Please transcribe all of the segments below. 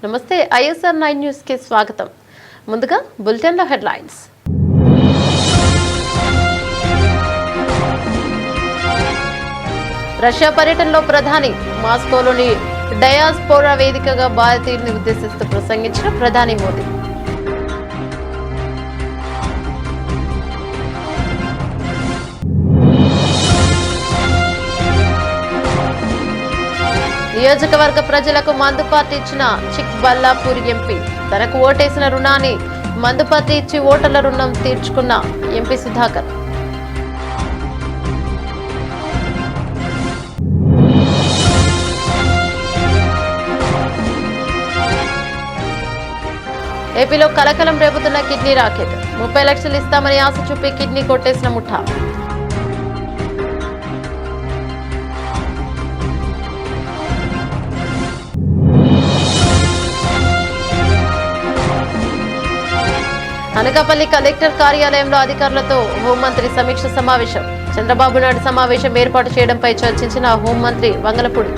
నమస్తే ISR 9 news కి స్వాగతం. ముందుగా బులెటిన్ లో హెడ్లైన్స్. రష్యా పర్యటనలో ప్రధాని మాస్కోలోని డయాస్పోరా వేదికగా భారతీయుల్ని ఉద్దేశిస్తూ ప్రసంగించిన ప్రధాని మోదీ. నియోజకవర్గ ప్రజలకు మందుపార్టీ ఇచ్చిన చిక్బల్లాపూర్ ఎంపీ. తనకు ఓటేసిన రుణాన్ని మందుపార్టీ ఇచ్చి ఓటర్ల రుణం తీర్చుకున్న ఎంపీ సుధాకర్. ఏపీలో కలకలం రేపుతున్న కిడ్నీ రాకెట్. 30 లక్షలు ఇస్తామని ఆశ చూపి కిడ్నీ కొట్టేసిన ముఠా. అనకాపల్లి కలెక్టర్ కార్యాలయంలో అధికారులతో హోంమంత్రి సమీక్ష సమావేశం. చంద్రబాబు నాయుడు సమావేశం ఏర్పాటు చేయడంపై చర్చించిన హోంమంత్రి వంగలపూడి.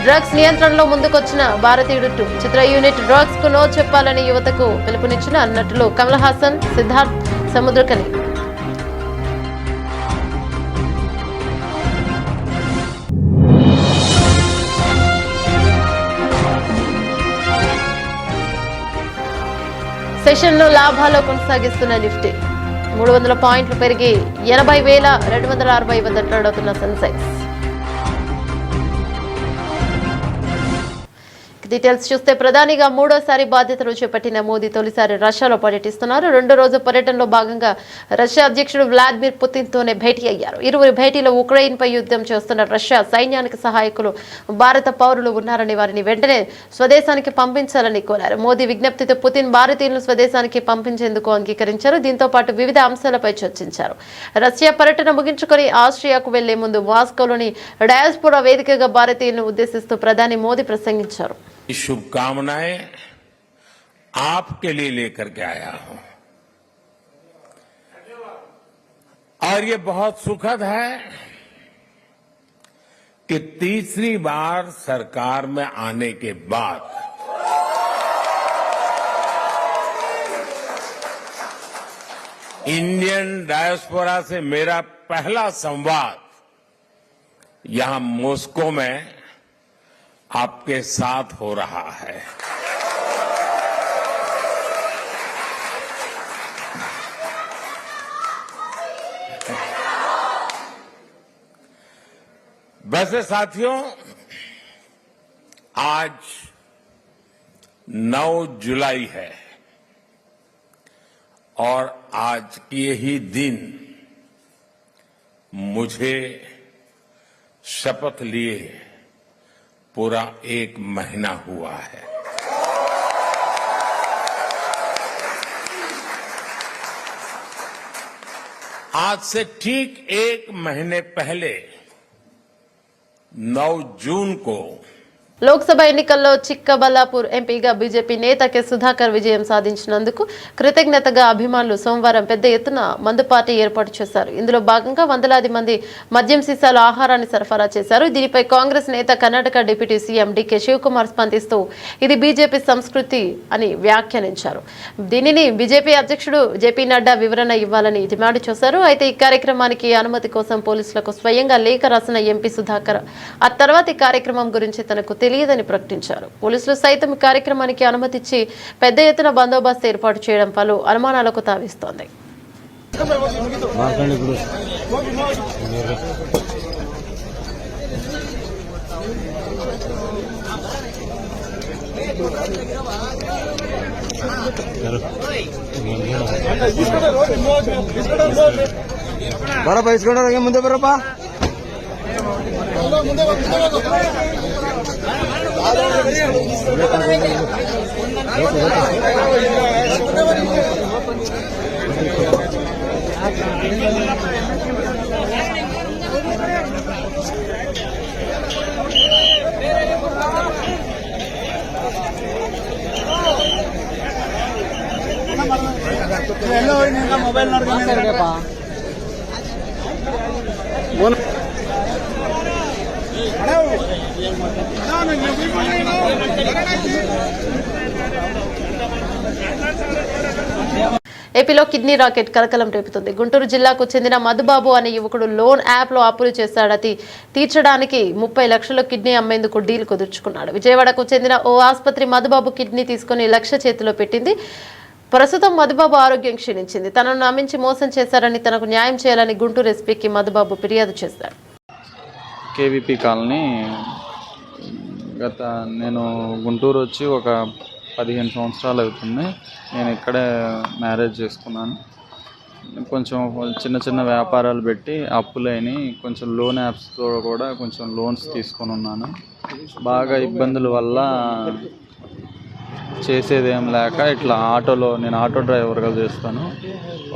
డ్రగ్స్ నియంత్రణలో ముందుకొచ్చిన భారతీయుడు 2 చిత్ర యూనిట్ డ్రగ్స్ కు నో చెప్పాలని యువతకు పిలుపునిచ్చిన నటులు కమల్ హాసన్, సిద్ధార్థ్ సముద్రకని. సెషన్ను లాభాల్లో కొనసాగిస్తున్న నిఫ్టీ 300 పాయింట్లు పెరిగి 80,260 వద్ద ట్రేడ్ అవుతున్న సెన్సెక్స్. డీటెయిల్స్ చూస్తే ప్రధానిగా మూడోసారి బాధ్యతలు చేపట్టిన మోదీ తొలిసారి రష్యాలో పర్యటిస్తున్నారు. 2 రోజు పర్యటనలో భాగంగా రష్యా అధ్యక్షుడు వ్లాదిమిర్ పుతిన్ తోనే భేటీ అయ్యారు. ఇరువురి భేటీలో ఉక్రెయిన్ పై యుద్ధం చేస్తున్న రష్యా సైన్యానికి సహాయకులు భారత పౌరులు ఉన్నారని వారిని వెంటనే స్వదేశానికి పంపించాలని కోరారు. మోదీ విజ్ఞప్తితో పుతిన్ భారతీయులను స్వదేశానికి పంపించేందుకు అంగీకరించారు. దీంతో పాటు వివిధ అంశాలపై చర్చించారు. రష్యా పర్యటన ముగించుకొని ఆస్ట్రియాకు వెళ్లే ముందు మాస్కోలోని డయాస్పోరా వేదికగా భారతీయులను ఉద్దేశిస్తూ ప్రధాని మోదీ ప్రసంగించారు. शुभकामनाएं आपके लिए लेकर के आया हूं और ये बहुत सुखद है कि तीसरी बार सरकार में आने के बाद इंडियन डायस्पोरा से मेरा पहला संवाद यहां मॉस्को में आपके साथ हो रहा है. वैसे साथियों, आज 9 जुलाई है और आज के ही दिन मुझे शपथ लिए पूरा 1 महीना हुआ है. आज से ठीक 1 महीने पहले 9 जून को లోక్సభ ఎన్నికల్లో చిక్కబల్లాపూర్ ఎంపీగా బీజేపీ నేత కె సుధాకర్ విజయం సాధించినందుకు కృతజ్ఞతగా అభిమానులు సోమవారం పెద్ద ఎత్తున మందు పార్టీ ఏర్పాటు చేశారు. ఇందులో భాగంగా వందలాది మంది మద్యం సీసాలు ఆహారాన్ని సరఫరా చేశారు. దీనిపై కాంగ్రెస్ నేత కర్ణాటక డిప్యూటీ సీఎం డికే శివకుమార్ స్పందిస్తూ ఇది బీజేపీ సంస్కృతి అని వ్యాఖ్యానించారు. దీనిని బీజేపీ అధ్యక్షుడు జేపీ నడ్డా వివరణ ఇవ్వాలని డిమాండ్ చేశారు. అయితే ఈ కార్యక్రమానికి అనుమతి కోసం పోలీసులకు స్వయంగా లేఖ రాసిన ఎంపీ సుధాకర్ ఆ తర్వాత ఈ కార్యక్రమం గురించి తనకు తెలియదని ప్రకటించారు. పోలీసులు సైతం కార్యక్రమానికి అనుమతిచ్చి పెద్ద ఎత్తున బందోబస్తు ఏర్పాటు చేయడం పలు అనుమానాలకు తావిస్తోంది. ముందే బరపా ಮೊಬೈಲ್ ನೋಡ್ಕೊಂಡು ఏపీలో కిడ్నీ రాకెట్ కలకలం రేపుతుంది. గుంటూరు జిల్లాకు చెందిన మధుబాబు అనే యువకుడు లోన్ యాప్లో అప్పులు చేశాడు. తీర్చడానికి 30 లక్షల కిడ్నీ అమ్మేందుకు డీల్ కుదుర్చుకున్నాడు. విజయవాడకు చెందిన ఓ ఆసుపత్రి మధుబాబు కిడ్నీ తీసుకుని 1 లక్ష చేతిలో పెట్టింది. ప్రస్తుతం మధుబాబు ఆరోగ్యం క్షీణించింది. తనను నమ్మించి మోసం చేశారని, తనకు న్యాయం చేయాలని గుంటూరు ఎస్పీకి మధుబాబు ఫిర్యాదు చేశాడు. కేవీపీ కాలనీ నేను గుంటూరు వచ్చి ఒక 15 సంవత్సరాలు అవుతుంది. నేను ఇక్కడే మ్యారేజ్ చేసుకున్నాను. కొంచెం చిన్న చిన్న వ్యాపారాలు పెట్టి అప్పులైన కొంచెం లోన్ యాప్స్తో కూడా కొంచెం లోన్స్ తీసుకొని ఉన్నాను. బాగా ఇబ్బందుల వల్ల చేసేదేం లేక ఇట్లా నేను ఆటో డ్రైవర్గా చేస్తాను.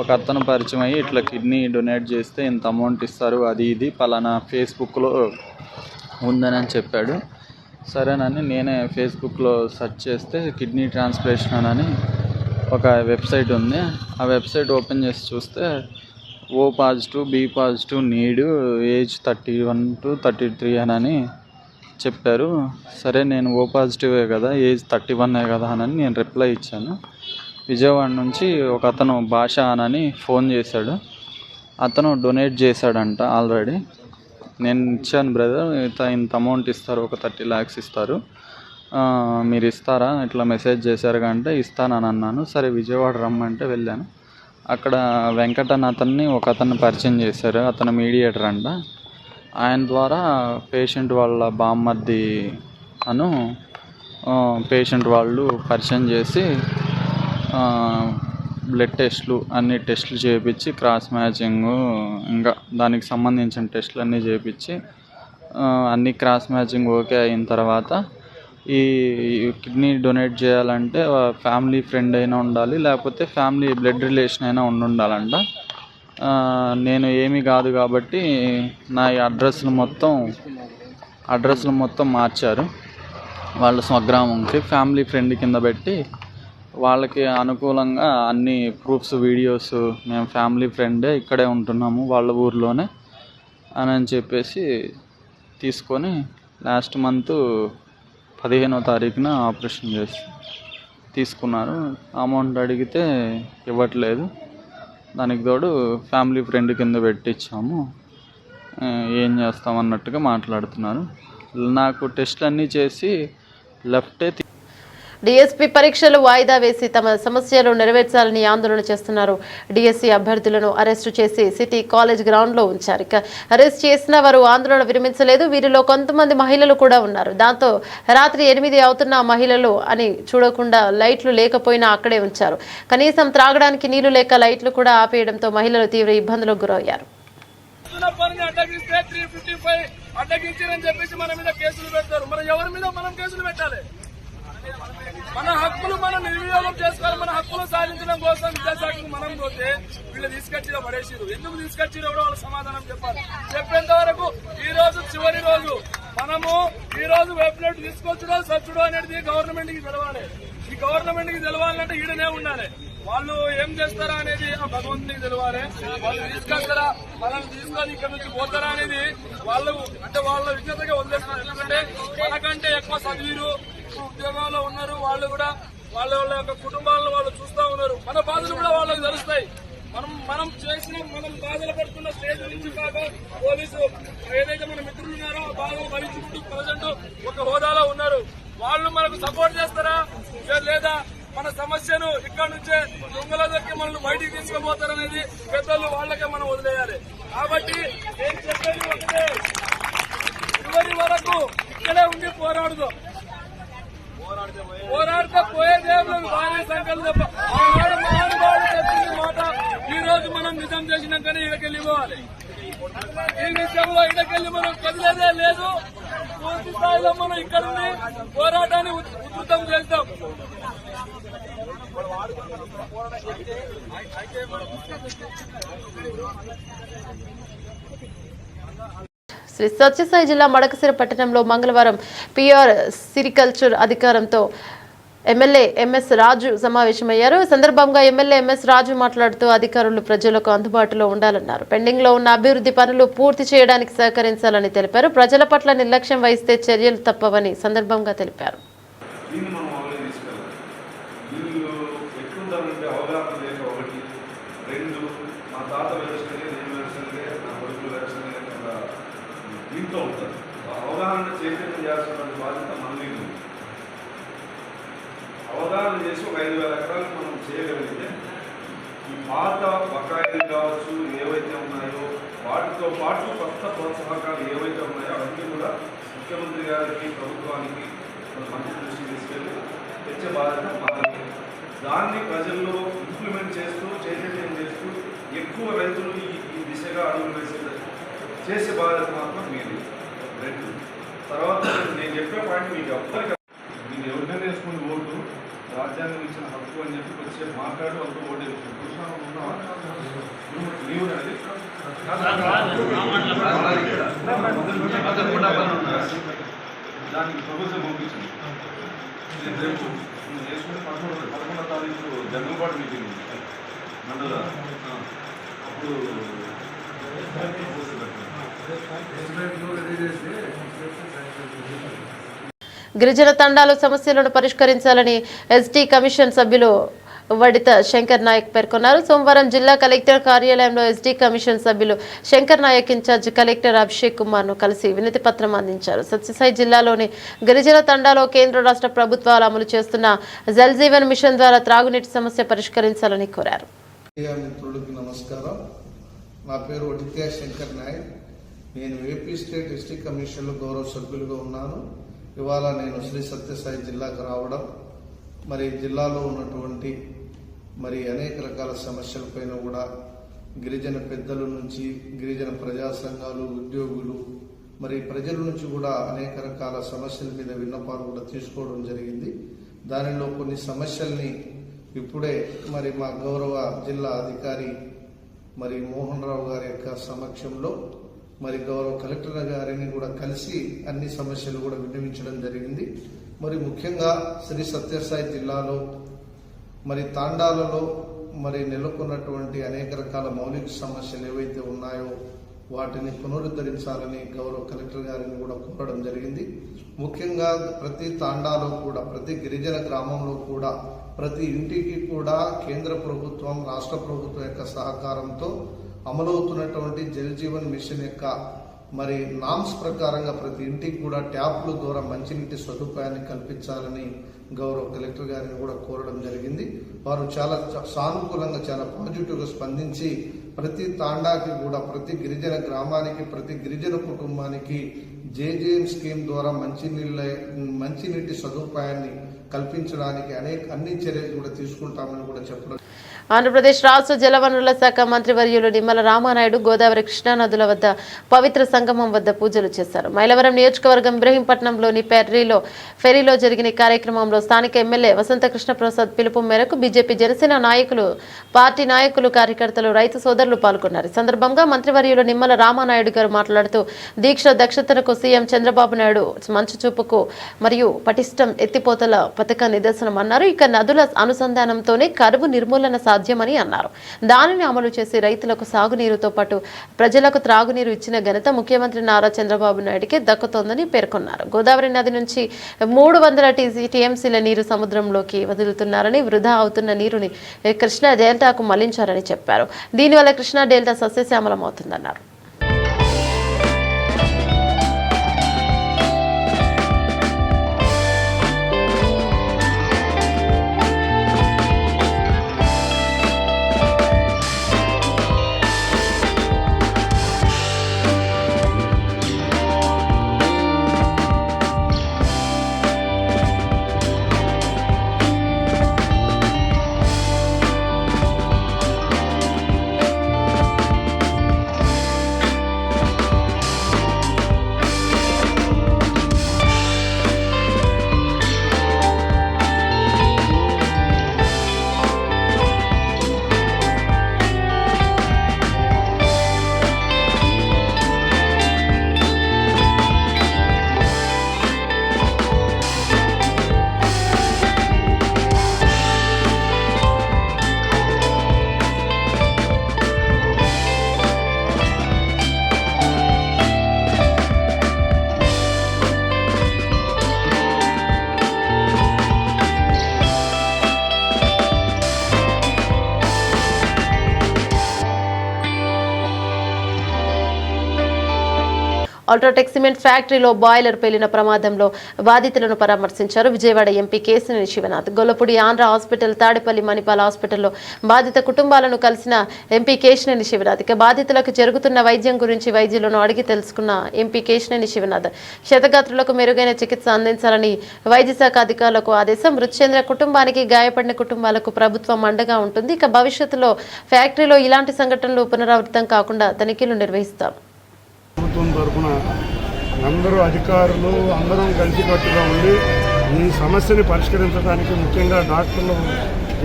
ఒక అతను పరిచయం అయ్యి ఇట్లా కిడ్నీ డొనేట్ చేస్తే ఇంత అమౌంట్ ఇస్తారు, అది ఇది పలానా ఫేస్బుక్లో ఉందని చెప్పాడు. సరేనని నేనే ఫేస్బుక్లో సెర్చ్ చేస్తే కిడ్నీ ట్రాన్స్ప్లాంటేషన్ అని ఒక వెబ్సైట్ ఉంది. ఆ వెబ్సైట్ ఓపెన్ చేసి చూస్తే O positive, B positive, need, age 31 to 33 అని చెప్పారు. సరే నేను O పాజిటివే కదా, ఏజ్ 31 కదా అని నేను రిప్లై ఇచ్చాను. విజయవాడ నుంచి ఒక అతను భాష అని ఫోన్ చేశాడు. అతను డొనేట్ చేశాడంట ఆల్రెడీ. నేను ఇచ్చాను బ్రదర్, ఇంత అమౌంట్ ఇస్తారు, ఒక 30 lakhs ఇస్తారు, మీరు ఇస్తారా, ఇట్లా మెసేజ్ చేశారు కంటే ఇస్తానని అన్నాను. సరే విజయవాడ రమ్మంటే వెళ్ళాను. అక్కడ వెంకటన్ అతన్ని ఒక అతన్ని పరిచయం చేశారు. అతను మీడియేటర్ అంట. ఆయన ద్వారా పేషెంట్ వాళ్ళ బామ్మర్ది పేషెంట్ వాళ్ళు పరిచయం చేసి బ్లడ్ టెస్ట్లు అన్ని టెస్టులు చేయించి క్రాస్ మ్యాచింగ్ ఇంకా దానికి సంబంధించిన టెస్టులు అన్నీ చేయించి అన్ని క్రాస్ మ్యాచింగ్ ఓకే అయిన తర్వాత ఈ కిడ్నీ డొనేట్ చేయాలంటే ఫ్యామిలీ ఫ్రెండ్ అయినా ఉండాలి, లేకపోతే ఫ్యామిలీ బ్లడ్ రిలేషన్ అయినా ఉండాలంట. నేను ఏమీ కాదు కాబట్టి నా అడ్రస్లు మొత్తం మార్చారు. వాళ్ళ స్వగ్రామంకి ఫ్యామిలీ ఫ్రెండ్ కింద పెట్టి వాళ్ళకి అనుకూలంగా అన్ని ప్రూఫ్స్, వీడియోస్, మేము ఫ్యామిలీ ఫ్రెండే ఇక్కడే ఉంటున్నాము వాళ్ళ ఊర్లోనే అని చెప్పేసి తీసుకొని లాస్ట్ మంత్ 15వ తారీఖున ఆపరేషన్ చేసి తీసుకున్నారు. అమౌంట్ అడిగితే ఇవ్వట్లేదు. దానికి తోడు ఫ్యామిలీ ఫ్రెండ్ కింద పెట్టించాము, ఏం చేస్తామన్నట్టుగా మాట్లాడుతున్నారు. నాకు టెస్ట్లు అన్నీ చేసి లెఫ్టే. డిఎస్పీ పరీక్షలు వాయిదా వేసి తమ సమస్యలు నెరవేర్చాలని ఆందోళన చేస్తున్నారు. డిఎస్సీ అభ్యర్థులను అరెస్టు చేసి సిటీ కాలేజ్ గ్రౌండ్లో ఉంచారు. ఇక అరెస్ట్ చేసిన వారు ఆందోళన విరమించలేదు. వీరిలో కొంతమంది మహిళలు కూడా ఉన్నారు. దాంతో రాత్రి 8 అవుతున్న మహిళలు అని చూడకుండా లైట్లు లేకపోయినా అక్కడే ఉంచారు. కనీసం త్రాగడానికి నీళ్లు లేక లైట్లు కూడా ఆపేయడంతో మహిళలు తీవ్ర ఇబ్బందులకు గురయ్యారు. మన హక్కులు మనం నిర్వినియోగం చేసుకోవాలి. మన హక్కులు సాధించడం కోసం విద్యాశాఖకు మనం పోతే వీళ్ళు తీసుకొచ్చిన పడేసిరు. ఎందుకు తీసుకొచ్చిరో కూడా వాళ్ళు సమాధానం చెప్పాలి. చెప్పేంత వరకు ఈ రోజు చివరి రోజు మనము ఈ రోజు వెబ్సైట్ తీసుకొచ్చడం సచ్చుడు అనేది గవర్నమెంట్ కి తెలవాలి. ఈ గవర్నమెంట్ కి తెలవాలంటే ఈడనే ఉండాలి. వాళ్ళు ఏం చేస్తారా అనేది ఆ భగవంతునికి తెలవాలి. వాళ్ళు తీసుకొస్తారా, మనల్ని తీసుకొని ఇక్కడ నుంచి పోతారా అనేది వాళ్ళు అంటే వాళ్ళ విజ్ఞతగా వదిలేస్తున్నారు. ఎందుకంటే మనకంటే ఎక్కువ చదివిరు, ఉద్యోగాల్లో ఉన్నారు. వాళ్ళు కూడా వాళ్ళ యొక్క కుటుంబాలను వాళ్ళు చూస్తూ ఉన్నారు. మన బాధలు కూడా వాళ్ళకి తెలుస్తాయి. మనం చేసిన మనం బాధలు పడుతున్న స్టేజ్ నుంచి కాక పోలీసు ఏదైతే మన మిత్రులు ఉన్నారో ఆ బాధలు భరించుకుంటూ ప్రజెంట్ ఒక హోదాలో ఉన్నారు. వాళ్ళు మనకు సపోర్ట్ చేస్తారా లేదా మన సమస్యను ఇక్కడ నుంచే దొంగల దొరికి మనల్ని బయటికి తీసుకుపోతారనేది పెద్దలు వాళ్ళకే మనం వదిలేయాలి. కాబట్టి నేను చెప్పేది ఒకటే, చివరి వరకు ఇక్కడే ఉండి పోరాడుదాం. పోరాడితే పోయేదేమో భారీ సంఖ్యలు తప్ప ఆనాడు మహానుభావుడు చెప్పింది మాట ఈ రోజు మనం నిజం చేసినాకనే ఇడకెళ్ళి పోవాలి. ఈ విషయంలో ఇడకెళ్ళి మనం కదిలేదే లేదు. పూర్తి స్థాయిలో మనం ఇక్కడ పోరాటాన్ని ఉధృతం చేస్తాం. శ్రీ సత్యసాయి జిల్లా మడకశిర పట్టణంలో మంగళవారం పిఆర్ సిరికల్చర్ అధికారంతో ఎమ్మెల్యే ఎంఎస్ రాజు సమావేశమయ్యారు. ఈ సందర్భంగా ఎమ్మెల్యే ఎంఎస్ రాజు మాట్లాడుతూ అధికారులు ప్రజలకు అందుబాటులో ఉండాలన్నారు. పెండింగ్ లో ఉన్న అభివృద్ధి పనులు పూర్తి చేయడానికి సహకరించాలని తెలిపారు. ప్రజల పట్ల నిర్లక్ష్యం వహిస్తే చర్యలు తప్పవని సందర్భంగా తెలిపారు. అవగాహన చేసి ఒక 5,000 ఎకరాలకు మనం చేయగలిగితే ఈ పాత బకాయిలు కావచ్చు ఏవైతే ఉన్నాయో వాటితో పాటు కొత్త ప్రోత్సాహకాలు ఏవైతే ఉన్నాయో అవన్నీ కూడా ముఖ్యమంత్రి గారికి ప్రభుత్వానికి మంత్రి దృష్టికి తీసుకెళ్ళి తెచ్చే బాధ్యత మాది. దాన్ని ప్రజల్లో ఇంప్లిమెంట్ చేస్తూ చైతన్యం చేస్తూ ఎక్కువ రైతులు ఈ దిశగా అడుగులు చేసే బాధ్యత మాత్రం మీది. రెండు తర్వాత నేను చెప్పే పాయింట్ మీకు ఎవ్వరికి మీరు ఎవరికైనా వేసుకుని ఓటు రాజ్యాంగం ఇచ్చిన హక్కు అని చెప్పి వచ్చే మాట్లాడి వాళ్ళతో ఓటు వేసుకుంటున్నాను. లీవు అనేది దానికి ప్రభుత్వం పంపించింది. రేపు వేసుకుని 11వ తారీఖు జనరల్ మీటింగ్ మండల అప్పుడు గిరిజన తండాలు సమస్యలను పరిష్కరించాలని ఎస్టీ కమిషన్ సభ్యులు వడిత శంకర్ నాయక్ పేర్కొన్నారు. సోమవారం జిల్లా కలెక్టర్ కార్యాలయంలో ఎస్టీ కమిషన్ సభ్యులు శంకర్ నాయక్ ఇన్ఛార్జ్ కలెక్టర్ అభిషేక్ కుమార్ ను కలిసి వినతి పత్రం అందించారు. సత్యసాయి జిల్లాలోని గిరిజన తండాలో కేంద్ర రాష్ట్ర ప్రభుత్వాలు అమలు చేస్తున్న జల్ జీవన్ మిషన్ ద్వారా త్రాగునీటి సమస్య పరిష్కరించాలని కోరారు. మిత్రులకు నమస్కారం. నా పేరు వడిత శంకర్ నాయక్. నేను ఏపీ స్టేట్ ఎస్టీ కమిషన్లో గౌరవ సభ్యులుగా ఉన్నాను. ఇవాళ నేను శ్రీ సత్యసాయి జిల్లాకు రావడం, మరి జిల్లాలో ఉన్నటువంటి అనేక రకాల సమస్యలపైన కూడా గిరిజన పెద్దల నుంచి గిరిజన ప్రజా సంఘాలు, ఉద్యోగులు, ప్రజల నుంచి కూడా అనేక రకాల సమస్యల మీద విన్నపాలు కూడా తీసుకోవడం జరిగింది. దానిలో కొన్ని సమస్యల్ని ఇప్పుడే మా గౌరవ జిల్లా అధికారి మోహన్ రావు గారి యొక్క సమక్షంలో గౌరవ కలెక్టర్ గారిని కూడా కలిసి అన్ని సమస్యలు కూడా విన్నవించడం జరిగింది. ముఖ్యంగా శ్రీ సత్యసాయి జిల్లాలో తాండాలలో నెలకొన్నటువంటి అనేక రకాల మౌలిక సమస్యలు ఏవైతే ఉన్నాయో వాటిని పునరుద్ధరించాలని గౌరవ కలెక్టర్ గారిని కూడా కోరడం జరిగింది. ముఖ్యంగా ప్రతి తాండాలో కూడా, ప్రతి గిరిజన గ్రామంలో కూడా, ప్రతి ఇంటికి కూడా కేంద్ర ప్రభుత్వం, రాష్ట్ర ప్రభుత్వం యొక్క సహకారంతో అమలవుతున్నటువంటి జల్ జీవన్ మిషన్ యొక్క నామ్స్ ప్రకారంగా ప్రతి ఇంటికి కూడా ట్యాప్ల ద్వారా మంచినీటి సదుపాయాన్ని కల్పించాలని గౌరవ కలెక్టర్ గారిని కూడా కోరడం జరిగింది. వారు చాలా సానుకూలంగా, చాలా పాజిటివ్గా స్పందించి ప్రతి తాండాకి కూడా, ప్రతి గిరిజన గ్రామానికి, ప్రతి గిరిజన కుటుంబానికి జేజేఎం స్కీమ్ ద్వారా మంచినీటి సదుపాయాన్ని కల్పించడానికి అన్ని చర్యలు కూడా తీసుకుంటామని కూడా చెప్పడం. ఆంధ్రప్రదేశ్ రాష్ట్ర జలవనరుల శాఖ మంత్రివర్యులు నిమ్మల రామానాయుడు గోదావరి కృష్ణా నదుల వద్ద పవిత్ర సంగమం వద్ద పూజలు చేశారు. మైలవరం నియోజకవర్గం ఇబ్రహీంపట్నంలోని ఫెరీలో జరిగిన కార్యక్రమంలో స్థానిక ఎమ్మెల్యే వసంత కృష్ణప్రసాద్ పిలుపు మేరకు బీజేపీ, జనసేన నాయకులు, పార్టీ నాయకులు, కార్యకర్తలు, రైతు సోదరులు పాల్గొన్నారు. ఈ సందర్భంగా మంత్రివర్యులు నిమ్మల రామానాయుడు గారు మాట్లాడుతూ దీక్ష దక్షతకు సీఎం చంద్రబాబు నాయుడు మంచు చూపుకు మరియు పటిష్టం ఎత్తిపోతల పథక నిదర్శనం అన్నారు. ఇక నదుల అనుసంధానంతోనే కరువు నిర్మూలన సాధ్యమని అన్నారు. దానిని అమలు చేసి రైతులకు సాగునీరుతో పాటు ప్రజలకు త్రాగునీరు ఇచ్చిన ఘనత ముఖ్యమంత్రి నారా చంద్రబాబు నాయుడికి దక్కుతోందని పేర్కొన్నారు. గోదావరి నది నుంచి 300 టీఎంసీల నీరు సముద్రంలోకి వదులుతున్నారని, వృధా అవుతున్న నీరుని కృష్ణా డెల్టాకు మళ్లించారని చెప్పారు. దీనివల్ల కృష్ణా డెల్టా సస్యశ్యామలం అవుతుందన్నారు. అల్ట్రాటెక్ సిమెంట్ ఫ్యాక్టరీలో బాయిలర్ పేలిన ప్రమాదంలో బాధితులను పరామర్శించారు విజయవాడ ఎంపీ కేశినేని శివనాథ్. గొల్లపూడి ఆంధ్ర హాస్పిటల్, తాడేపల్లి మణిపాల్ హాస్పిటల్లో బాధిత కుటుంబాలను కలిసిన ఎంపీ కేశినేని శివనాథ్. ఇక బాధితులకు జరుగుతున్న వైద్యం గురించి వైద్యులను అడిగి తెలుసుకున్న ఎంపీ కేశినేని శివనాథ్ క్షతగాత్రులకు మెరుగైన చికిత్స అందించాలని వైద్య శాఖ అధికారులకు ఆదేశం. మృతి చెందిన కుటుంబానికి, గాయపడిన కుటుంబాలకు ప్రభుత్వం అండగా ఉంటుంది. ఇక భవిష్యత్తులో ఫ్యాక్టరీలో ఇలాంటి సంఘటనలు పునరావృతం కాకుండా తనిఖీలు నిర్వహిస్తాం. ప్రభుత్వం తరఫున అందరూ అధికారులు అందరం కలిసికట్టుగా ఉండి ఈ సమస్యని పరిష్కరించడానికి, ముఖ్యంగా డాక్టర్లు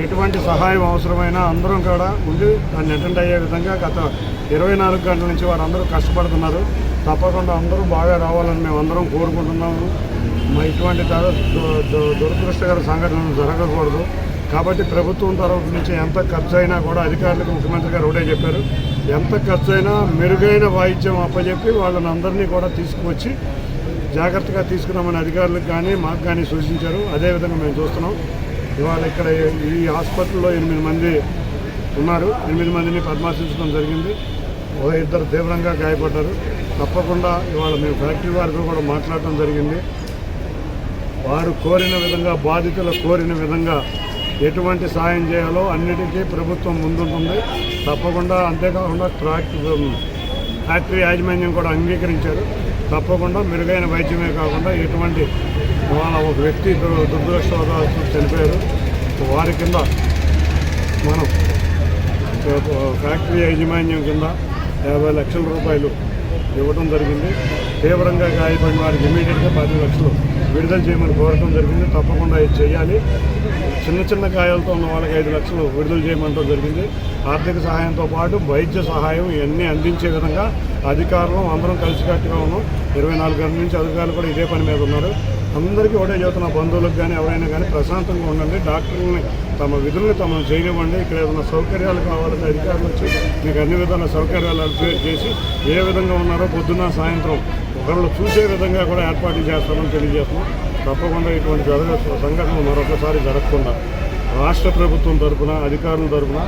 ఎటువంటి సహాయం అవసరమైనా అందరం కూడా ఉండి దాన్ని అటెండ్ అయ్యే విధంగా గత 24 గంటల నుంచి వారందరూ కష్టపడుతున్నారు. తప్పకుండా అందరూ బాగా రావాలని మేము అందరం కోరుకుంటున్నాము. ఇటువంటి దురదృష్టకర సంఘటనలు జరగకూడదు. కాబట్టి ప్రభుత్వం తరఫు నుంచి ఎంత ఖర్చు అయినా కూడా అధికారులకు ముఖ్యమంత్రి గారు ఒకటే చెప్పారు, ఎంత ఖర్చు అయినా మెరుగైన వైద్యం అప్పచెప్పి వాళ్ళని అందరినీ కూడా తీసుకువచ్చి జాగ్రత్తగా తీసుకున్నామని అధికారులకు కానీ మాకు కానీ సూచించారు. అదేవిధంగా మేము చూస్తున్నాం. ఇవాళ ఇక్కడ ఈ హాస్పిటల్లో 8 మంది ఉన్నారు. 8 మందిని పరామర్శించడం జరిగింది. 2 తీవ్రంగా గాయపడ్డారు. తప్పకుండా ఇవాళ మేము ఫ్యాక్టరీ వారితో కూడా మాట్లాడటం జరిగింది. వారు కోరిన విధంగా, బాధితులు కోరిన విధంగా ఎటువంటి సాయం చేయాలో అన్నిటికీ ప్రభుత్వం ముందుంటుంది. తప్పకుండా అంతేకాకుండా ఫ్యాక్టరీ యాజమాన్యం కూడా అంగీకరించారు. తప్పకుండా మెరుగైన వైద్యమే కాకుండా ఎటువంటి వాళ్ళ ఒక వ్యక్తి దురదృష్టవశాత్తు చనిపోయారు. వారి కింద మనం ఫ్యాక్టరీ యాజమాన్యం కింద 50 లక్షల రూపాయలు ఇవ్వడం జరిగింది. తీవ్రంగా గాయపడిన వారికి ఇమీడియట్గా 10 లక్షలు విడుదల చేయమని కోరడం జరిగింది. తప్పకుండా ఇది చేయాలి. చిన్న గాయాలతో ఉన్న వాళ్ళకి 5 లక్షలు విడుదల చేయమంటూ జరిగింది. ఆర్థిక సహాయంతో పాటు వైద్య సహాయం ఇవన్నీ అందించే విధంగా అధికారులు అందరం కలిసికట్టుగా ఉన్నాం. 24 గంటల నుంచి అధికారులు కూడా ఇదే పని మీద ఉన్నారు. అందరికీ ఒకటే చెబుతున్న, బంధువులకు కానీ ఎవరైనా కానీ ప్రశాంతంగా ఉండండి. డాక్టర్లని తమ విధుల్ని తమను చేయనివ్వండి. ఇక్కడ ఏదైనా సౌకర్యాలు కావాలంటే అధికారులు వచ్చి మీకు అన్ని విధాల సౌకర్యాలు అప్డేట్ చేసి ఏ విధంగా ఉన్నారో పొద్దున్న సాయంత్రం ఒకళ్ళు చూసే విధంగా కూడా ఏర్పాట్లు చేస్తామని తెలియజేస్తున్నాం. తప్పకుండా ఇటువంటి సంఘటనలు మరొకసారి జరగకుండా రాష్ట్ర ప్రభుత్వం తరఫున, అధికారుల తరఫున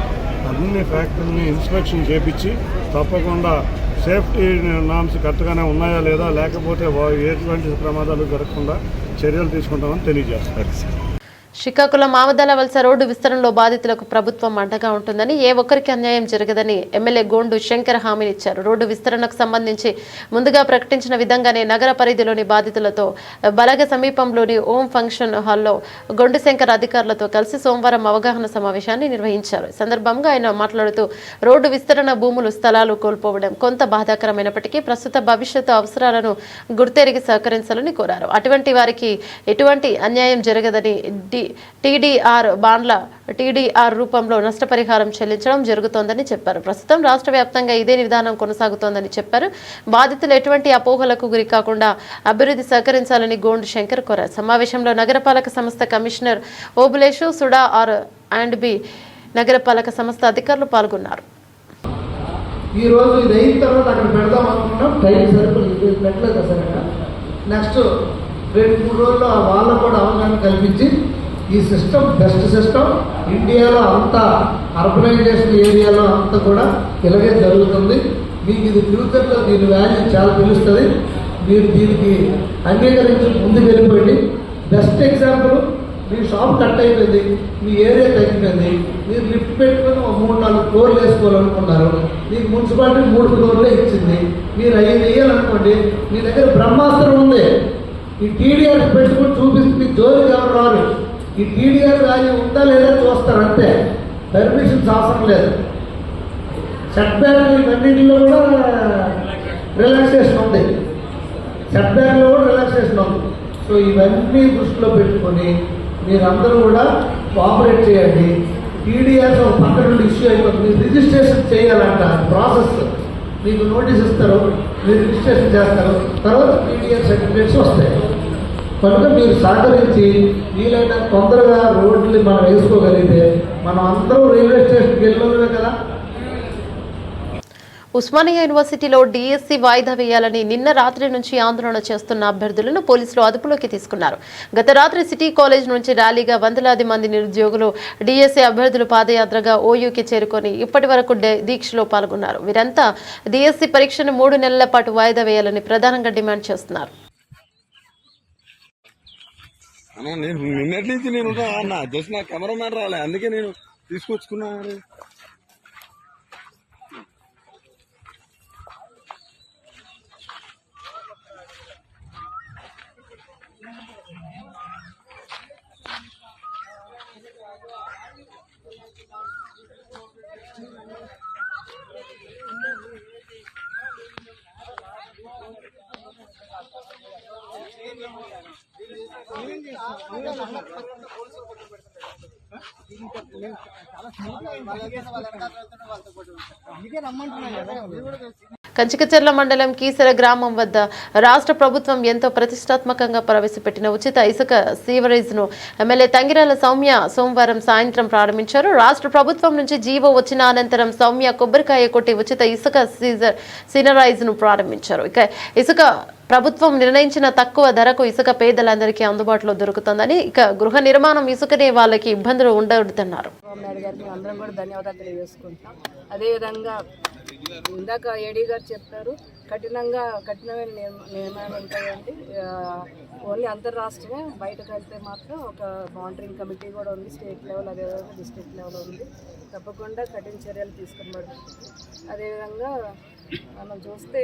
అన్ని ఫ్యాక్టరీని ఇన్స్పెక్షన్ చేపించి తప్పకుండా సేఫ్టీ నామ్స్ కరెక్ట్గానే ఉన్నాయా లేదా, లేకపోతే ఎటువంటి ప్రమాదాలు జరగకుండా చర్యలు తీసుకుంటామని తెలియజేస్తారు. శ్రీకాకుళం ఆమదాల వలస రోడ్డు విస్తరణలో బాధితులకు ప్రభుత్వం అండగా ఉంటుందని, ఏ ఒక్కరికి అన్యాయం జరగదని ఎమ్మెల్యే గోండు శంకర్ హామీనిచ్చారు. రోడ్డు విస్తరణకు సంబంధించి ముందుగా ప్రకటించిన విధంగానే నగర పరిధిలోని బాధితులతో బలగ సమీపంలోని ఓం ఫంక్షన్ హాల్లో గొండు శంకర్ అధికారులతో కలిసి సోమవారం అవగాహన సమావేశాన్ని నిర్వహించారు. ఈ సందర్భంగా ఆయన మాట్లాడుతూ రోడ్డు విస్తరణ, భూములు, స్థలాలు కోల్పోవడం కొంత బాధాకరమైనప్పటికీ ప్రస్తుత భవిష్యత్తు అవసరాలను గుర్తెరిగి సహకరించాలని కోరారు. అటువంటి వారికి ఎటువంటి అన్యాయం జరగదని టీడీఆర్ బాండ్ల టీడీఆర్ రూపంలో నష్టపరిహారం చెల్లించడం జరుగుతోందని చెప్పారు. ప్రస్తుతం రాష్ట్ర వ్యాప్తంగా ఇదే విధానం కొనసాగుతోందని చెప్పారు. బాధితులు ఎటువంటి అపోహలకు గురి కాకుండా అభివృద్ధి సహకరించాలని గోండు శంకర్ కోరారు. సమావేశంలో నగరపాలక సంస్థ కమిషనర్ ఓబులేషు, సుడా R&B నగరపాలక సంస్థ అధికారులు పాల్గొన్నారు. ఈ రోజు ఇది అయిన తర్వాత అక్కడ పెడదాం అనుకున్నాం. టైం సరిపోయి పెట్టలేదు అసలు. నెక్స్ట్ 2-3 రోజుల్లో వాళ్ళకు కూడా అవగాహన కల్పించి ఈ సిస్టమ్ బెస్ట్ సిస్టమ్ ఇండియాలో అంతా అర్బనైజేషన్ ఏరియాలో అంతా కూడా ఇలాగే జరుగుతుంది. మీకు ఇది ఫ్యూచర్లో దీని వాల్యూ చాలా తెలుస్తుంది. మీరు దీనికి అంగీకరించి ముందుకు వెళ్ళిపోయింది. బెస్ట్ ఎగ్జాంపుల్, మీ షాప్ కట్ అయిపోయింది, మీ ఏరియా తగ్గిపోయింది, మీరు లిఫ్ట్ పెట్టుకుని 3-4 ఫ్లోర్లు వేసుకోవాలనుకున్నారు. మీకు మున్సిపాలిటీ 3 ఫ్లోర్లే ఇచ్చింది. మీరు 5 వేయాలనుకోండి, మీ దగ్గర బ్రహ్మాస్త్రం ఉంది. ఈ టీడీఆర్ పెట్టుకుని చూపిస్తే మీకు జోలికి ఎవరు రారు. ఈ టీడీఆర్ వాల్యూ ఉందా లేదా చూస్తారు అంతే. పర్మిషన్స్ అవసరం లేదు. సెట్ బ్యాక్ ఇవన్నింటిలో కూడా రిలాక్సేషన్ ఉంది. సెట్ బ్యాక్లో కూడా రిలాక్సేషన్ ఉంది. సో ఇవన్నీ దృష్టిలో పెట్టుకొని మీరందరూ కూడా కోఆపరేట్ చేయండి. టీడీఆర్ ఒక పక్క నుండి ఇష్యూ అయిపోతుంది. రిజిస్ట్రేషన్ చేయాలంట ప్రాసెస్. మీకు నోటీస్ ఇస్తారు, మీరు రిజిస్ట్రేషన్ చేస్తారు, తర్వాత టీడీఆర్ సర్టిఫికేట్స్ వస్తాయి. కనుక మీరు సహకరించి వీలైన తొందరగా రోడ్లు మనం వేసుకోగలిగితే మనం అందరూ రైల్వే స్టేషన్కి వెళ్ళినవే కదా. ఉస్మానియా యూనివర్సిటీలో డిఎస్సి వాయిదా వేయాలని నిన్న రాత్రి నుంచి ఆందోళన చేస్తున్న అభ్యర్థులను పోలీసులు అదుపులోకి తీసుకున్నారు. గత రాత్రి సిటీ కాలేజ్ నుంచి ర్యాలీగా వందలాది మంది నిరుద్యోగులు డిఎస్సి అభ్యర్థులు పాదయాత్రగా ఓయూకి చేరుకొని ఇప్పటి వరకు దీక్షలో పాల్గొన్నారు. వీరంతా డిఎస్సి పరీక్షను 3 నెలల పాటు వాయిదా వేయాలని ప్రధానంగా డిమాండ్ చేస్తున్నారు. నిన్నటి నుంచి నేను జస్ట్ నా కెమెరామ్యాన్ రాలే, అందుకే నేను తీసుకొచ్చుకున్నాను. కంచికచర్ల మండలం కీసర గ్రామం వద్ద రాష్ట్ర ప్రభుత్వం ఎంతో ప్రతిష్టాత్మకంగా ప్రవేశపెట్టిన ఉచిత ఇసుక సీవరేజ్ ను ఎమ్మెల్యే తంగిరాల సౌమ్య సోమవారం సాయంత్రం ప్రారంభించారు. రాష్ట్ర ప్రభుత్వం నుంచి జీవో వచ్చిన అనంతరం సౌమ్య కొబ్బరికాయ కొట్టి ఉచిత ఇసుక సీనరైజ్ ను ప్రారంభించారు. ఇక ఇసుక ప్రభుత్వం నిర్ణయించిన తక్కువ ధరకు ఇసుక పేదలందరికీ అందుబాటులో దొరుకుతుందని, ఇక గృహ నిర్మాణం ఇసుకనే వాళ్ళకి ఇబ్బందులు ఉండవద్దన్నారు. అందరం కూడా ధన్యవాదాలు తెలియజేసుకుంటున్నాం. అదేవిధంగా ఇందాక ఏడీ గారు చెప్పారు, కఠినమైన నియమాలు ఉంటాయండి. ఓన్లీ అంతర్రాష్ట్రమే, బయటకు వెళ్తే మాత్రం ఒక మానిటరింగ్ కమిటీ కూడా ఉంది, స్టేట్ లెవెల్ అదేవిధంగా డిస్ట్రిక్ట్ లెవెల్ ఉంది. తప్పకుండా కఠిన చర్యలు తీసుకోబడుతుంది. అదేవిధంగా మనం చూస్తే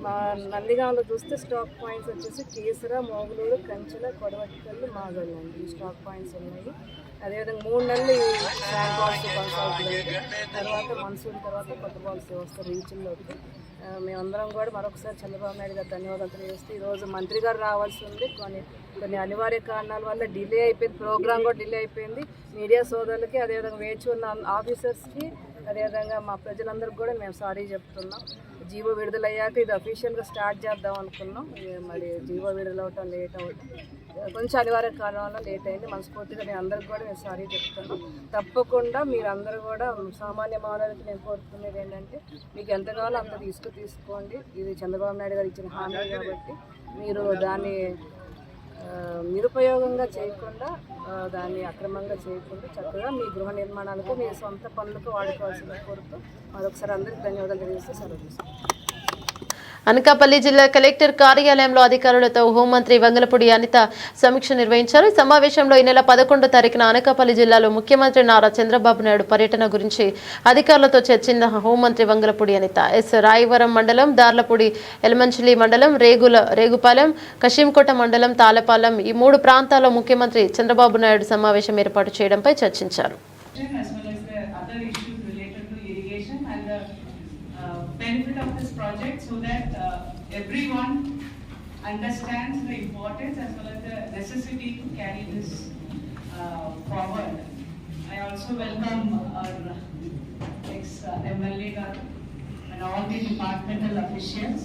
మా నందిగాంలో చూస్తే స్టాక్ పాయింట్స్ వచ్చేసి కీసర, మోగులూరు, కంచెల, కొడవటికల్లు, మాగళ్ళు అండి. ఈ స్టాక్ పాయింట్స్ ఉన్నాయి. అదేవిధంగా 3 నెలలు ఈ శాండ్ బాల్స్ కొనసాగుతుంది. తర్వాత మన్సూన్ తర్వాత కొత్త బాల్స్ వస్తారు రీచ్ల్లోకి. మేమందరం కూడా మరొకసారి చంద్రబాబు నాయుడు గారు ధన్యవాదాలు తెలియజేస్తే, ఈరోజు మంత్రి గారు రావాల్సి ఉంది. కొన్ని అనివార్య కారణాల వల్ల డిలే అయిపోయింది, ప్రోగ్రామ్ కూడా డిలే అయిపోయింది. మీడియా సోదరులకి, అదేవిధంగా వేచి ఉన్న ఆఫీసర్స్కి, అదేవిధంగా మా ప్రజలందరికీ కూడా మేము సారీ చెప్తున్నాం. జీవో విడుదలయ్యాక ఇది అఫీషియల్గా స్టార్ట్ చేద్దాం అనుకున్నాం. మరి జీవో విడుదలవటం లేట్ అవటం కొంచెం అనివార్య కారణం లేట్ అయింది. మనస్ఫూర్తిగా నేను అందరికి కూడా నేను సారీ చెప్తున్నాను. తప్పకుండా మీరందరూ కూడా సామాన్య మానవులకి నేను కోరుకునేది ఏంటంటే, మీకు ఎంత కావాలో అంత తీసుకోండి. ఇది చంద్రబాబు నాయుడు గారు ఇచ్చిన హామీ కాబట్టి మీరు దాన్ని నిరుపయోగంగా చేయకుండా, దాన్ని అక్రమంగా చేయకుండా చక్కగా మీ గృహ నిర్మాణాలకు, మీ సొంత పనులకు వాడుకోవాల్సిన కోరుతూ మరొకసారి అందరికీ ధన్యవాదాలు తెలియజేస్తూ సెలవు. అనకాపల్లి జిల్లా కలెక్టర్ కార్యాలయంలో అధికారులతో హోంమంత్రి వంగలపూడి అనిత సమీక్ష నిర్వహించారు. ఈ సమావేశంలో ఈ నెల 11వ తారీఖున అనకాపల్లి జిల్లాలో ముఖ్యమంత్రి నారా చంద్రబాబు నాయుడు పర్యటన గురించి అధికారులతో చర్చించిన హోంమంత్రి వంగలపూడి అనిత రాయవరం మండలం, దార్లపూడి, ఎలమంచిలి మండలం, రేగుపాలెం, కశీంకోట మండలం, తాళపాలెం ఈ 3 ప్రాంతాల్లో ముఖ్యమంత్రి చంద్రబాబు నాయుడు సమావేశం ఏర్పాటు చేయడంపై చర్చించారు. benefit of this project so that everyone understands the importance as well as the necessity to carry this forward. I also welcome our ex-MLA and all the departmental officials.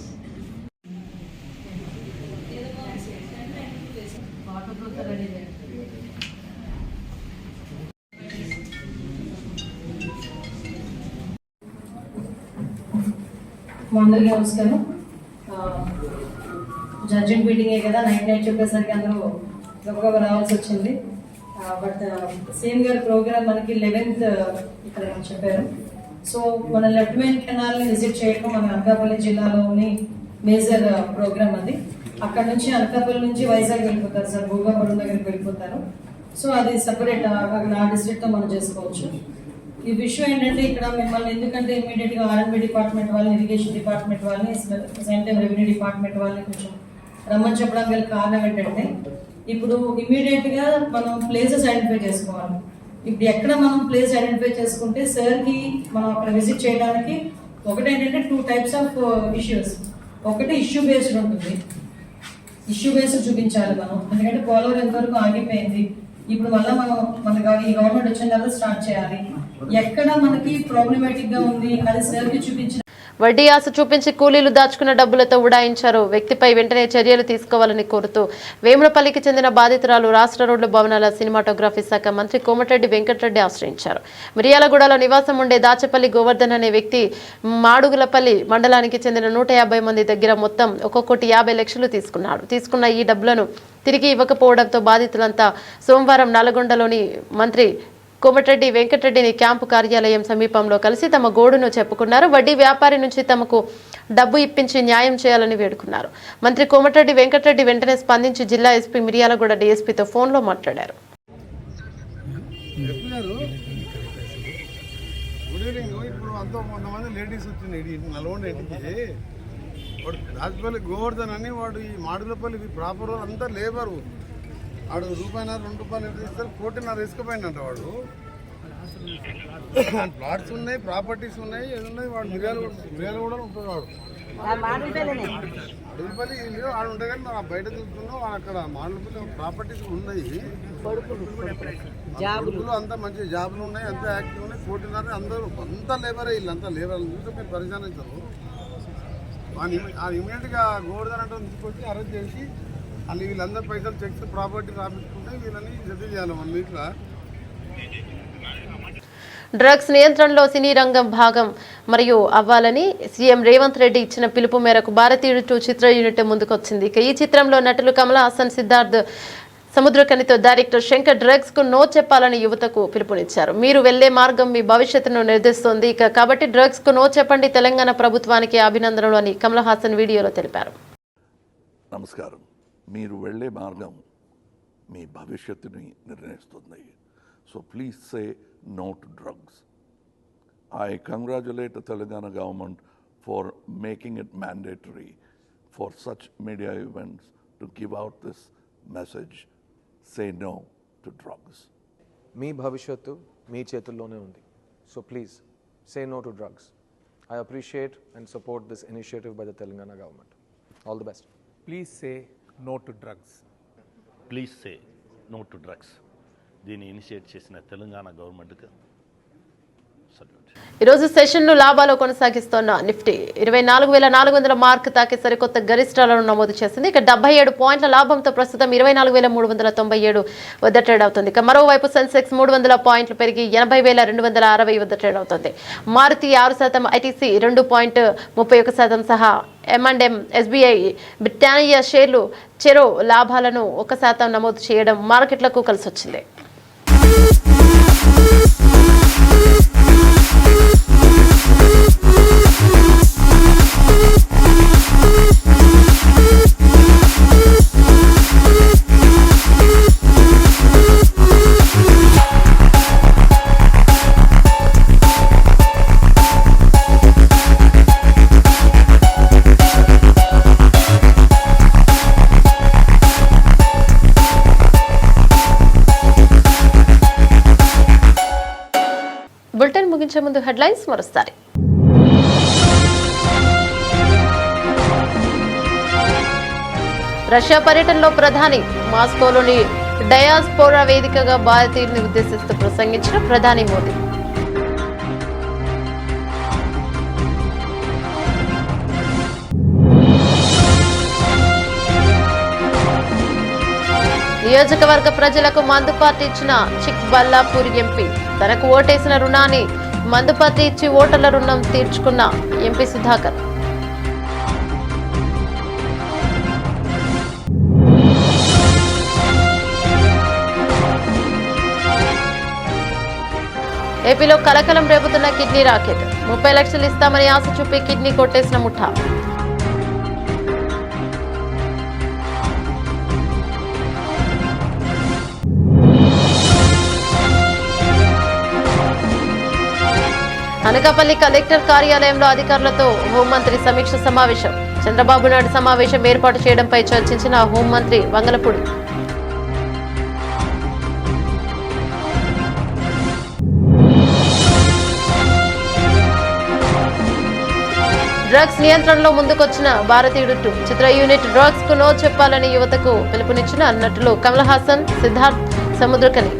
అందరికీ నమస్కారం. జడ్జెంట్ మీటింగే కదా, నైట్ చెప్పేసరికి అందరూ గబగబా రావాల్సి వచ్చింది. బట్ సీఎం గారి programme మనకి 11th ఇక్కడ చెప్పారు. సో మన లెఫ్ట్ మెయిన్ కెనాల్ని విజిట్ చేయడం మన అనకాపల్లి జిల్లాలోని మేజర్ ప్రోగ్రామ్ అది. అక్కడ నుంచి అనకాపల్లి నుంచి వైజాగ్ వెళ్ళిపోతారు సార్, భూగాపురం దగ్గరికి వెళ్ళిపోతారు. సో అది సపరేట్, ఆ డిస్ట్రిక్ట్తో మనం చేసుకోవచ్చు. ఈ విషయం ఏంటంటే, ఇక్కడ మిమ్మల్ని ఎందుకంటే ఇమీడియట్గా R&B డిపార్ట్మెంట్ వాళ్ళని, ఇరిగేషన్ డిపార్ట్మెంట్ వాళ్ళని, సేమ్ టైం రెవెన్యూ డిపార్ట్మెంట్ వాళ్ళని కొంచెం రమ్మని చెప్పడానికి గల కారణం ఏంటంటే, ఇప్పుడు ఇమీడియట్గా మనం ప్లేసెస్ ఐడెంటిఫై చేసుకోవాలి. ఇప్పుడు ఎక్కడ మనం ప్లేస్ ఐడెంటిఫై చేసుకుంటే సార్కి మనం అక్కడ విజిట్ చేయడానికి ఒకటేంటంటే 2 types ఆఫ్ ఇష్యూస్. ఒకటి ఇష్యూ బేస్డ్ ఉంటుంది, ఇష్యూ బేస్డ్ చూపించాలి మనం. ఎందుకంటే పోలవరం ఎంతవరకు ఆగిపోయింది, ఇప్పుడు మళ్ళీ మన ఈ గవర్నమెంట్ వచ్చిన తర్వాత స్టార్ట్ చేయాలి. ఎక్కడ మనకి ప్రాబ్లమేటిక్ గా ఉంది అది సార్కి చూపించిన వడ్డీ ఆశ చూపించి కూలీలు దాచుకున్న డబ్బులతో ఉడాయించారు. వ్యక్తిపై వెంటనే చర్యలు తీసుకోవాలని కోరుతూ వేములపల్లికి చెందిన బాధితురాలు రాష్ట్ర రోడ్లు భవనాల సినిమాటోగ్రఫీ శాఖ మంత్రి కోమటిరెడ్డి వెంకటరెడ్డి ఆశ్రయించారు. మిర్యాలగూడలో నివాసం ఉండే దాచపల్లి గోవర్ధన్ అనే వ్యక్తి మాడుగులపల్లి మండలానికి చెందిన 150 మంది దగ్గర మొత్తం ఒక్కొక్కటి 50 లక్షలు తీసుకున్నాడు. తీసుకున్న ఈ డబ్బులను తిరిగి ఇవ్వకపోవడంతో బాధితులంతా సోమవారం నల్గొండలోని మంత్రి కోమటిరెడ్డి వెంకటరెడ్డిని క్యాంపు కార్యాలయం సమీపంలో కలిసి తమ గోడును చెప్పుకున్నారు. వడ్డీ వ్యాపారి నుంచి తమకు డబ్బు ఇప్పించి న్యాయం చేయాలని వేడుకున్నారు. మంత్రి కోమటిరెడ్డి వెంకటరెడ్డి వెంటనే స్పందించి జిల్లా ఎస్పీ మిర్యాలగూడ డీఎస్పీతో ఫోన్లో మాట్లాడారు. ఇప్పుడు అంతా కొంతమంది లేడీస్ వచ్చింది నల్గొండ ఇంటికి వాడు రాజపల్లి గోవర్ధన్ అని వాడు ఈ మాడుగులపల్లి ప్రాపర్ అంతా లేబరు వాడు ₹1 2 ఎంత ఇస్తారు 1.5 కోటి ఇసుకపోయిందంట. వాడు ప్లాట్స్ ఉన్నాయి, ప్రాపర్టీస్ ఉన్నాయి, ఏది ఉన్నాయి. వాడు మిర్యాల కూడా ఉంటుంది. వాడు మాడుగులపల్లి ఇల్లు వాడు ఉంటాయి కానీ మనం బయట చూస్తున్నాం. అక్కడ మాడుగులపల్లి ప్రాపర్టీస్ ఉన్నాయి, కొడుకులు అంతా మంచి జాబులు ఉన్నాయి, అంతా యాక్టివ్ ఉన్నాయి. 1.5 కోటి అందరూ అంతా లేబరే, ఇల్లు అంతా లేబర్ చూస్తే మీరు పరిశాన్ అవుతారు. ఇమీడియట్గా గోవర్ధన్ అంటే తీసుకొచ్చి అరెస్ట్ చేసి వాళ్ళు వీళ్ళందరూ పైసలు చెక్స్ ప్రాపర్టీ రాపించుకుంటే వీళ్ళని సెటిల్ చేయాలి 1 వీక్లో. డ్రగ్స్ నియంత్రణలో సినీ రంగం భాగం మరియు అవ్వాలని సీఎం రేవంత్ రెడ్డి ఇచ్చిన పిలుపు మేరకు భారతీయుడు 2 చిత్ర యూనిట్ ముందుకొచ్చింది. ఇక ఈ చిత్రంలో నటులు కమల్ హాసన్, సిద్ధార్థ్, సముద్రకనితో డైరెక్టర్ శంకర్ డ్రగ్స్ కు నో చెప్పాలని యువతకు పిలుపునిచ్చారు. మీరు వెళ్లే మార్గం మీ భవిష్యత్తును నిర్దేశిస్తోంది, కాబట్టి డ్రగ్స్ కు నో చెప్పండి. తెలంగాణ ప్రభుత్వానికి అభినందనలు అని కమల్ హాసన్ వీడియోలో తెలిపారు. నమస్కారం. మీరు వెళ్లే మార్గం మీ భవిష్యత్తుని నిర్ణయిస్తుంది. So please say no to drugs. I congratulate the Telangana government for making it mandatory for such media events to give out this message. Say no to drugs. మీ భవిష్యత్తు మీ చేతుల్లోనే ఉంది. So please say no to drugs. I appreciate and support this initiative by the Telangana government. All the best. Please say no to drugs. Please say no to drugs. దీన్ని initiate చేసిన తెలంగాణ గవర్నమెంట్కి salute. ఈరోజు సెషన్ను లాభాలు కొనసాగిస్తున్న Nifty 24,400 mark తాకి సరికొత్త గరిష్టాలను నమోదు చేసింది. ఇక 77 పాయింట్ల లాభంతో ప్రస్తుతం 24,397 వద్ద ట్రేడ్ అవుతుంది. ఇక మరోవైపు సెన్సెక్స్ 300 పాయింట్లు పెరిగి 80,260 వద్ద ట్రేడ్ అవుతుంది. మారుతి 6%, ఐటీసీ 2.31% సహా M&M, SBI, బ్రిటానియా షేర్లు చెరో లాభాలను 1% నమోదు చేయడం మార్కెట్లకు కలిసొచ్చింది. బులెటిన్ ముగించే ముందు హెడ్లైన్స్ మరోసారి. రష్యా పర్యటనలో ప్రధాని మాస్కోలోని డయాస్పోరా వేదికగా భారతీయుల్ని ఉద్దేశిస్తూ ప్రసంగించిన ప్రధాని మోదీ. నియోజకవర్గ ప్రజలకు మందుపార్టీ ఇచ్చిన చిక్బల్లాపూర్ ఎంపీ. తనకు ఓటేసిన రుణాన్ని మందుపార్టీ ఇచ్చి ఓటర్ల రుణం తీర్చుకున్న ఎంపీ సుధాకర్. ఏపీలో కలకలం రేపుతున్న కిడ్నీ రాకెట్. 30 లక్షలు ఇస్తామని ఆశ చూపి కిడ్నీ కొట్టేసిన ముఠా. అనకాపల్లి కలెక్టర్ కార్యాలయంలో అధికారులతో హోంమంత్రి సమీక్ష సమావేశం. చంద్రబాబు నాయుడు సమావేశం ఏర్పాటు చేయడంపై చర్చించిన హోంమంత్రి వంగలపూడి. డ్రగ్స్ నియంత్రణలో ముందుకొచ్చిన భారతీయుడు 2 చిత్ర యూనిట్. డ్రగ్స్ కు నో చెప్పాలని యువతకు పిలుపునిచ్చిన నటులు కమల్ హాసన్, సిద్ధార్థ్, సముద్రకని.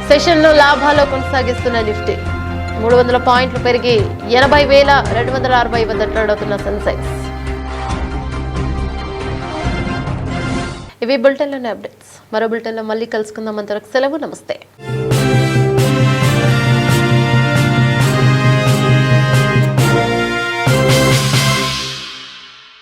సెషన్ను లాభాల్లో కొనసాగిస్తున్న నిఫ్టీ 300 పాయింట్లు పెరిగి 80,260 వద్ద ట్రేడ్ అవుతున్న సెన్సెక్స్. ఇవి బులెటిన్లోని అప్డేట్స్. మరో బులెటిన్లో మళ్ళీ కలుసుకుందాం. అంతవరకు సెలవు. నమస్తే.